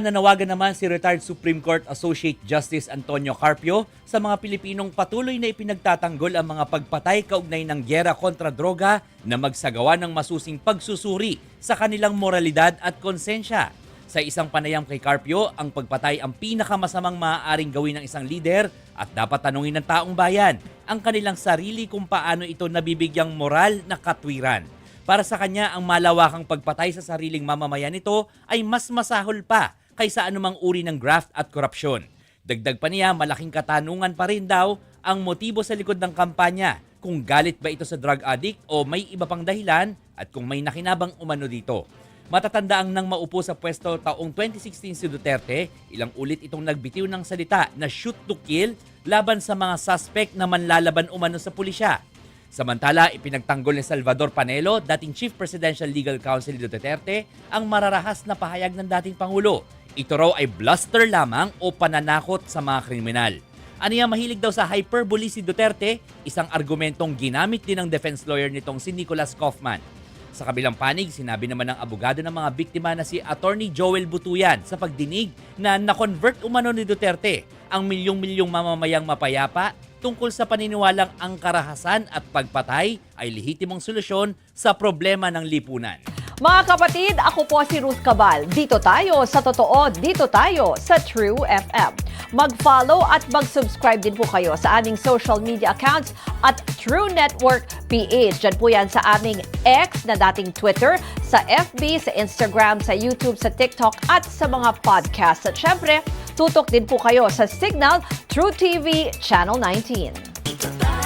Nanawagan naman si retired Supreme Court Associate Justice Antonio Carpio sa mga Pilipinong patuloy na ipinagtatanggol ang mga pagpatay kaugnay ng gyera kontra droga na magsagawa ng masusing pagsusuri sa kanilang moralidad at konsensya. Sa isang panayam kay Carpio, ang pagpatay ang pinakamasamang maaaring gawin ng isang lider at dapat tanungin ng taong bayan ang kanilang sarili kung paano ito nabibigyang moral na katwiran. Para sa kanya, ang malawakang pagpatay sa sariling mamamayan nito ay mas masahol pa kaysa anumang uri ng graft at korupsyon. Dagdag pa niya, malaking katanungan pa rin daw ang motibo sa likod ng kampanya, kung galit ba ito sa drug addict o may iba pang dahilan at kung may nakinabang umano dito. Matatanda ang nang maupo sa pwesto taong 2016 si Duterte, ilang ulit itong nagbitiw ng salita na shoot to kill laban sa mga suspect na manlalaban umano sa pulisya. Samantala, ipinagtanggol ni Salvador Panelo, dating Chief Presidential Legal Counsel ni Duterte, ang mararahas na pahayag ng dating Pangulo. Ito raw ay bluster lamang o pananakot sa mga kriminal. Aniya, mahilig daw sa hyperbole si Duterte, isang argumentong ginamit din ng defense lawyer nitong si Nicholas Kaufman. Sa kabilang panig, sinabi naman ng abogado ng mga biktima na si Attorney Joel Butuyan sa pagdinig na na-convert umano ni Duterte ang milyong-milyong mamamayang mapayapa tungkol sa paniniwalang ang karahasan at pagpatay ay lehitimong solusyon sa problema ng lipunan. Mga kapatid, ako po si Ruth Cabal. Dito tayo sa totoo, dito tayo sa True FM. Mag-follow at mag-subscribe din po kayo sa aming social media accounts at True Network PH. Diyan po yan sa aming X na dating Twitter, sa FB, sa Instagram, sa YouTube, sa TikTok at sa mga podcasts. At syempre, tutok din po kayo sa Signal True TV Channel 19.